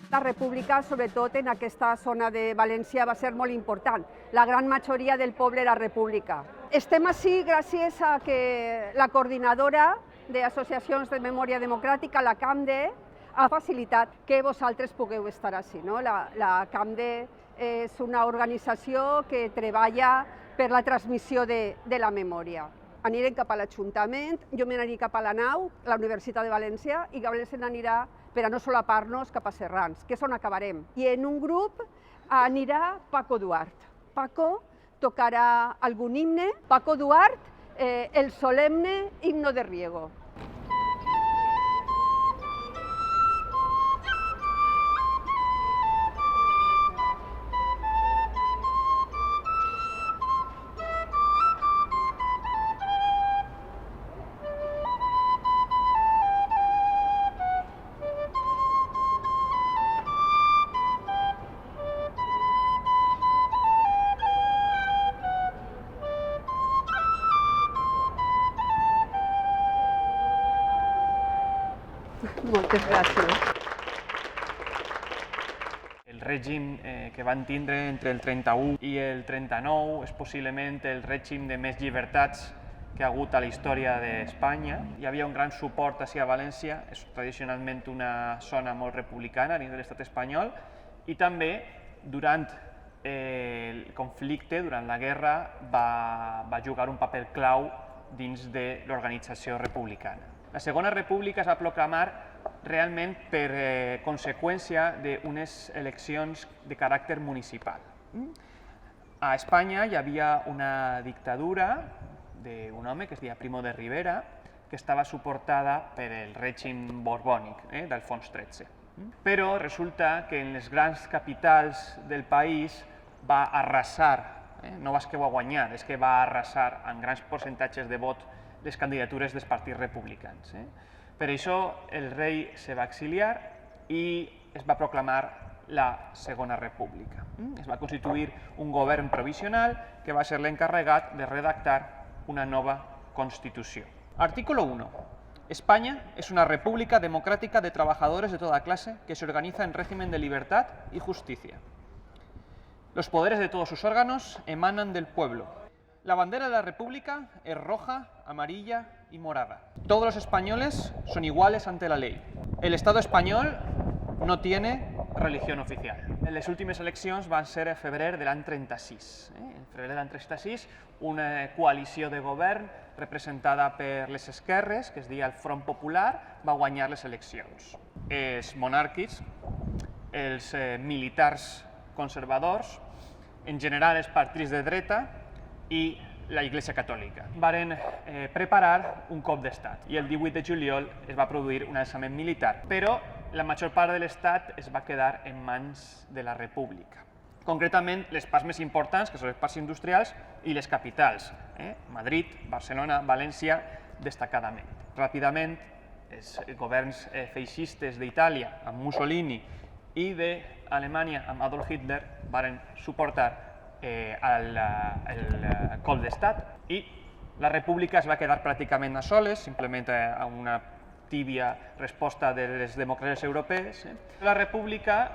La república, sobretot en aquesta zona de València, va ser molt important. La gran majoria del poble era república. Estem així gràcies a que la coordinadora d'associacions de memòria democràtica, la CAMDE, ha facilitat que vosaltres pugueu estar així. La CAMDE és una organització que treballa per la transmissió de la memòria. Anirem cap a l'Ajuntament, jo m'aniré cap a la nau, la Universitat de València, i Gabriel se n'anirà per a no solapar-nos cap a Serrans, que és on acabarem. I en un grup anirà Paco Duart. Paco tocarà algun himne. Paco Duart, el solemne himno de Riego. Moltes gràcies. El règim que van tindre entre el 31 i el 39 és possiblement el règim de més llibertats que ha hagut a la història d'Espanya. Hi havia un gran suport hacia València, és tradicionalment una zona molt republicana dins de l'estat espanyol, i també durant el conflicte, durant la guerra, va jugar un paper clau dins de l'organització republicana. La Segona República es va proclamar realment per conseqüència d'unes eleccions de caràcter municipal. A Espanya hi havia una dictadura d'un home que es deia Primo de Rivera, que estava suportada per el règim borbònic d'Alfons XIII. Però resulta que en les grans capitals del país va arrasar, no és que va guanyar, és que va arrasar en grans percentatges de vot les candidatures dels partits republicans. Per això el rei se va exiliar i es va proclamar la Segona República. Es va constituir un govern provisional que va ser l'encarregat de redactar una nova Constitució. Artículo 1. España es una república democrática de trabajadores de toda clase que se organiza en régimen de libertad y justicia. Los poderes de todos sus órganos emanan del pueblo. La bandera de la República es roja, amarilla y morada. Todos los españoles son iguales ante la ley. El Estado espanyol no tiene religión oficial. Les últimes eleccions van ser a febrer de l'any 36. En febrer de l'any 36, una coalició de govern representada per les esquerres, que es deia el Front Popular, va guanyar les eleccions. Els monàrquics, els militars conservadors, en general els partits de dreta i la Iglesia Catòlica. Varen preparar un cop d'estat i el 18 de juliol es va produir un alçament militar, però la major part de l'estat es va quedar en mans de la República. Concretament, les parts més importants, que són les parts industrials, i les capitals, Madrid, Barcelona, València, destacadament. Ràpidament, els governs feixistes d'Itàlia, amb Mussolini, i d'Alemanya, amb Adolf Hitler, varen suportar el cop d'estat i la república es va quedar pràcticament a soles, simplement a una tibia resposta de les democràcies europees. La república,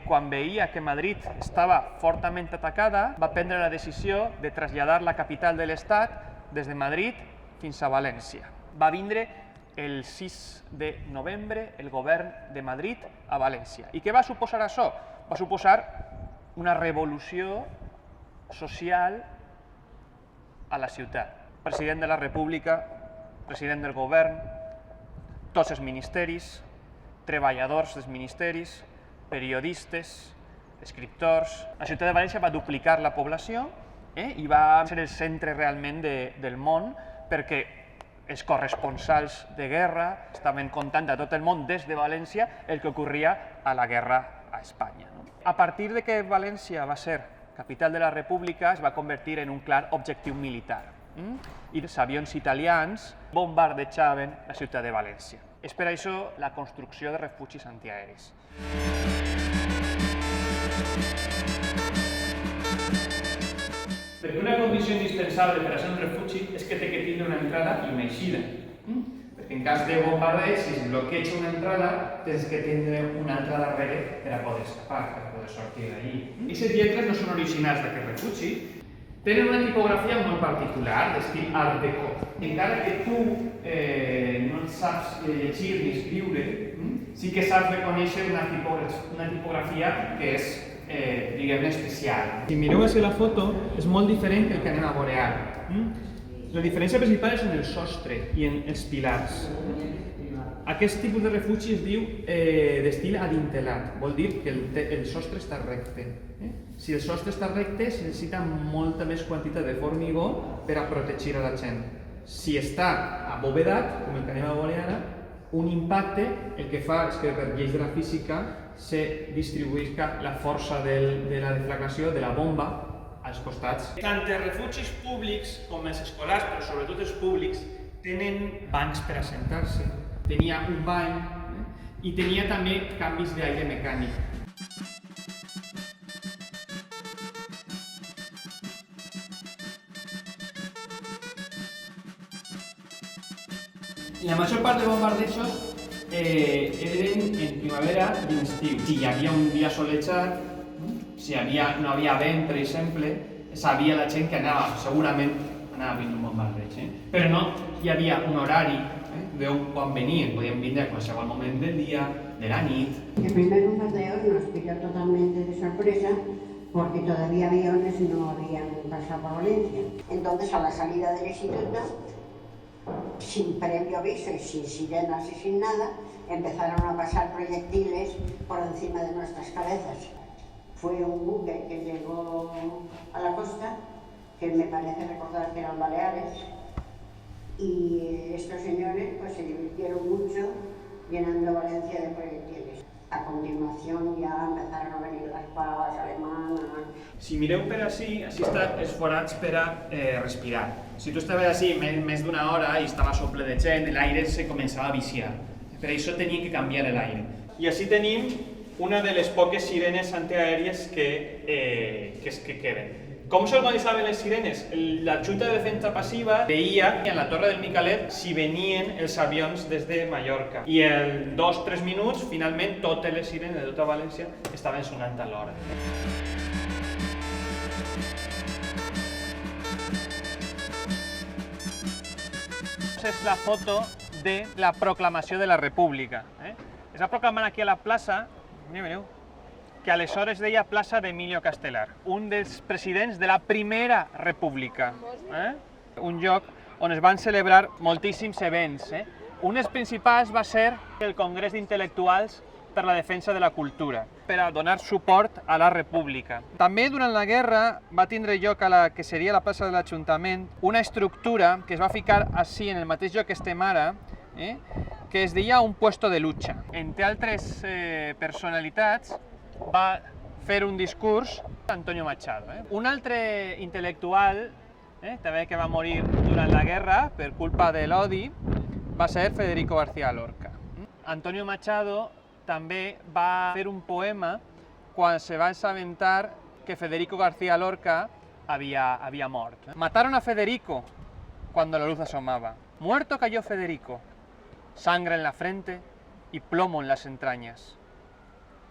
quan veia que Madrid estava fortament atacada, va prendre la decisió de traslladar la capital de l'estat des de Madrid fins a València. Va vindre el 6 de novembre el govern de Madrid a València. I què va suposar això? Va suposar una revolució social a la ciutat. President de la República, president del govern, tots els ministeris, treballadors dels ministeris, periodistes, escriptors. La ciutat de València va duplicar la població i va ser el centre realment del món perquè els corresponsals de guerra estaven contant a tot el món des de València el que ocorria a la guerra a Espanya. A partir de que València va ser capital de la República, es va convertir en un clar objectiu militar. I els avions italians bombardejaven la ciutat de València. És per això la construcció de refugis antiaeris. Perquè una condició indispensable per a ser un refugi és que té que tindre una entrada i una eixida. En cas de bombardeig, si es bloqueja una entrada, tens que tindre una altra darrere per a poder escapar, per a poder sortir d'allí. Aquestes lletres no són originals d'aquest refugi, tenen una tipografia molt particular, d'estil art déco. Encara que tu no saps llegir ni escriure, sí que saps reconèixer una tipografia que és, diguem-ne, especial. Si mireu així la foto, és molt diferent del que anem a veure ara. La diferència principal és en el sostre i en els pilars. Aquest tipus de refugi es diu d'estil adintelat, vol dir que el sostre està recte. Si el sostre està recte, se necessita molta més quantitat de formigó per a protegir a la gent. Si està abovedat, com el que anem a veure ara, un impacte el que fa és que per lleis de la física se distribuïsca la força de la deflagració de la bomba als costats. Tant els refugis públics com els escolars, però sobretot els públics, tenen bancs per assentar-se. Tenia un bany i tenia també canvis d'aire mecànic. I la major part de bombardejos eren en primavera i en estiu. Si hi havia un dia solejat, si no havia vent, per exemple, sabia la gent que segurament anava venint un bombardeig. Però no hi havia un horari de quan venien. Podien vindre a qualsevol moment del dia, de la nit. El primer bombardeo nos pilló totalmente de sorpresa porque todavía aviones no habían pasado por Valencia. Entonces, a la salida del instituto, sin previo aviso y sin sirenas y sin nada, empezaron a pasar proyectiles por encima de nuestras cabezas. Fue un buque que llegó a la costa, que me parece recordar que eran Baleares, y estos señores pues se divirtieron mucho llenando Valencia de proyectiles. A continuación ja empezaron a venir les pavas alemanes. Si mireu per així estan els forats per a respirar. Si tu estaves així més d'una hora i estava ple de gent, l'aire se començava a viciar. Per això tenien que canviar l'aire. I així tenim una de les poques sirenes antiaèries que queden. Com s'organitzaven les sirenes? La Junta de Defensa Passiva veia en la Torre del Micalet si venien els avions des de Mallorca. I en 2-3 minuts, finalment, totes les sirenes de tota València estaven sonant alhora. És la foto de la proclamació de la República. Es va proclamar aquí a la plaça, mireu, que aleshores deia plaça d'Emilio Castelar, un dels presidents de la Primera República. Un lloc on es van celebrar moltíssims events. Un dels principals va ser el Congrés d'Intel·lectuals per la Defensa de la Cultura, per a donar suport a la República. També durant la guerra va tindre lloc a la que seria la plaça de l'Ajuntament una estructura que es va ficar així en el mateix lloc que estem ara, que es deia un puesto de lucha. Entre altres personalitats va fer un discurs Antonio Machado. Un altre intel·lectual, també que va morir durant la guerra per culpa de l'odi, va ser Federico García Lorca. Antonio Machado també va fer un poema quan se va assabentar que Federico García Lorca había mort. Mataron a Federico cuando la luz asomaba. Muerto cayó Federico, sangre en la frente y plomo en las entrañas.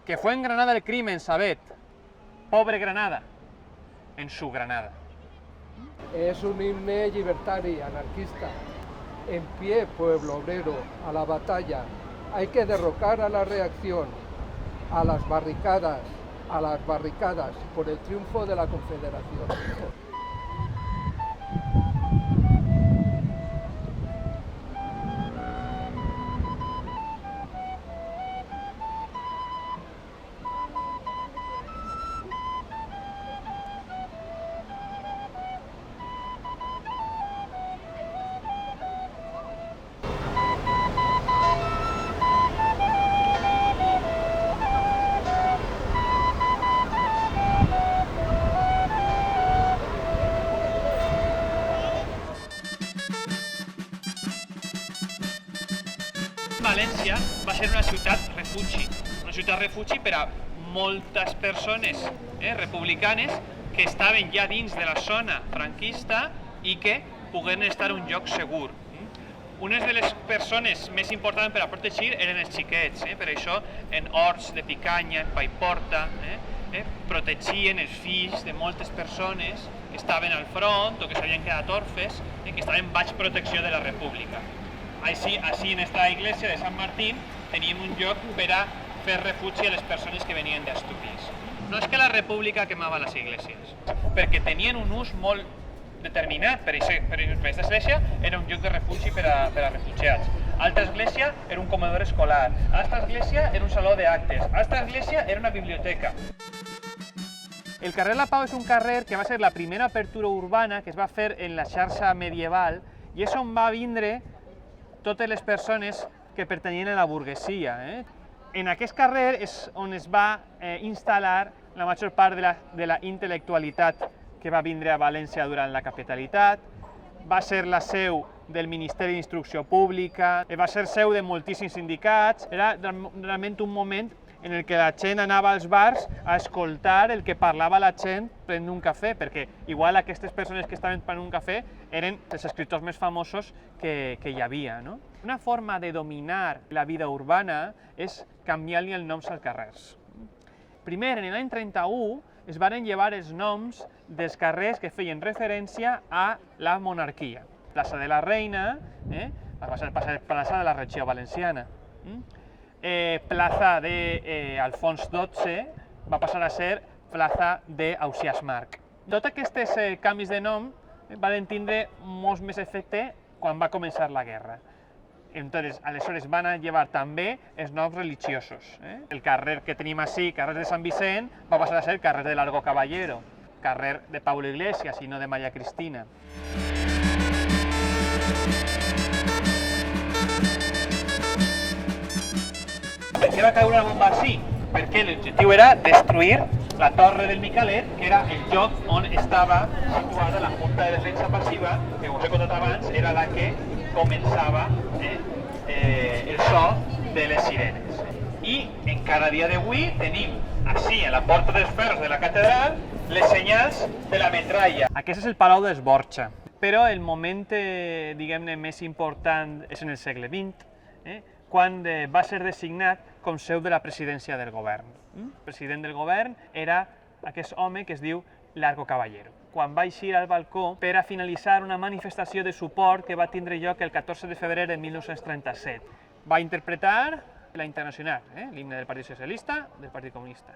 Que fue en Granada el crimen, sabed, pobre Granada, en su Granada. Es un himne libertario, anarquista. En pie, pueblo obrero, a la batalla. Hay que derrocar a la reacción, a las barricadas, por el triunfo de la Confederación. València va ser una ciutat refugi per a moltes persones republicanes que estaven ja dins de la zona franquista i que pogueren estar en un lloc segur. Unes de les persones més importants per a protegir eren els xiquets, per això en horts de Picanya, en Paiporta, protegien els fills de moltes persones que estaven al front o que s'havien quedat orfes, que estaven baix protecció de la República. Així, en esta iglesia de Sant Martín teníem un lloc per a fer refugi a les persones que venien d'Astúries. No és que la República quemava les igleses, perquè tenien un ús molt determinat. Per aquesta església era un lloc de refugi per a refugiats. Altra església era un comedor escolar. Altra església era un saló d'actes. Altra església era una biblioteca. El carrer La Pau és un carrer que va ser la primera apertura urbana que es va fer en la xarxa medieval i és on va vindre totes les persones que pertanyien a la burguesia. En aquest carrer és on es va instal·lar la major part de la intel·lectualitat que va vindre a València durant la capitalitat, va ser la seu del Ministeri d'Instrucció Pública, va ser seu de moltíssims sindicats, era realment un moment en el que la gent anava als bars a escoltar el que parlava la gent prenent un cafè, perquè igual aquestes persones que estaven prenent un cafè eren els escriptors més famosos que hi havia. Una forma de dominar la vida urbana és canviar-li els noms als carrers. Primer, en l'any 31, es van llevar els noms dels carrers que feien referència a la monarquia. Plaça de la Reina, plaça de la Regió Valenciana. Plaça d'Alfons XII va passar a ser plaça d'Ausiàs Marc. Tots aquests canvis de nom van tindre molt més efecte quan va començar la guerra. Aleshores van llevar també els noms religiosos. El carrer que tenim així, carrer de Sant Vicent, va passar a ser carrer de Largo Caballero, carrer de Pablo Iglesias i no de Maria Cristina. Per què va caure una bomba així? Perquè l'objectiu era destruir la Torre del Micalet, que era el lloc on estava situada la Junta de Defensa Passiva, que, com us he contat abans, era la que començava el so de les sirenes. I encara a dia d'avui tenim així, a la Porta dels Ferros de la catedral, les senyals de la metralla. Aquest és el Palau dels Borja, però el moment, diguem-ne, més important és en el segle XX, quan va ser designat com seu de la presidència del govern. El president del govern era aquest home que es diu Largo Caballero. Quan va eixir al balcó per a finalitzar una manifestació de suport que va tindre lloc el 14 de febrer de 1937. Va interpretar la Internacional, l'himne del Partit Socialista, del Partit Comunista.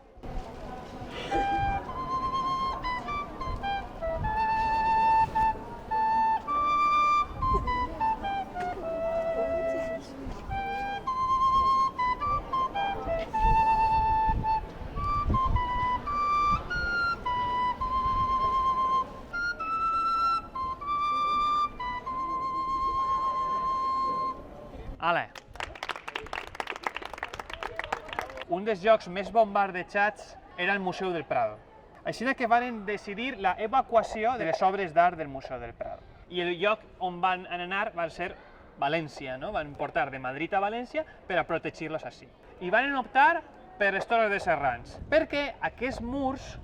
Un dels llocs més bombardejats era el Museu del Prado. Així que van decidir l'evacuació de les obres d'art del Museu del Prado. I el lloc on van anar va ser València, van portar de Madrid a València per a protegir-los així. I van optar per les Torres de Serrans, perquè aquests murs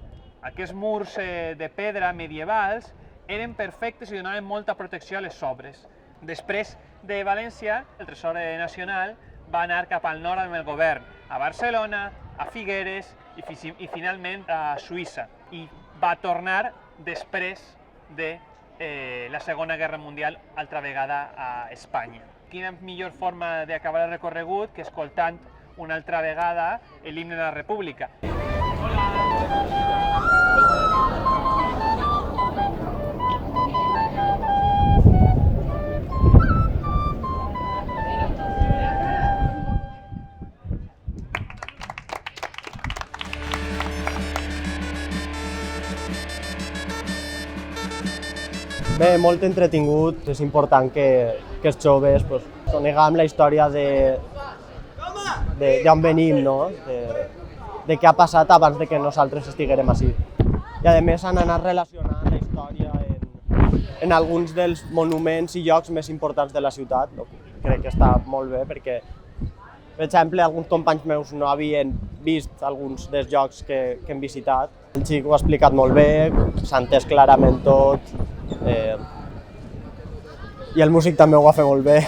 de pedra medievals eren perfectes i donaven molta protecció a les obres. Després de València, el Tresor Nacional va anar cap al nord amb el govern, a Barcelona, a Figueres i finalment a Suïssa. I va tornar després de la Segona Guerra Mundial altra vegada a Espanya. Quina millor forma d'acabar el recorregut que escoltant una altra vegada l'himne de la República. Bé, molt entretingut, és important que els joves coneguem la història d'on venim, de què ha passat abans de que nosaltres estiguérem ací. I a més han anat relacionant la història en alguns dels monuments i llocs més importants de la ciutat. Crec que està molt bé perquè, per exemple, alguns companys meus no havien vist alguns dels llocs que hem visitat. El xic ho ha explicat molt bé, s'ha entès clarament tot, i el músic també ho va fer molt bé.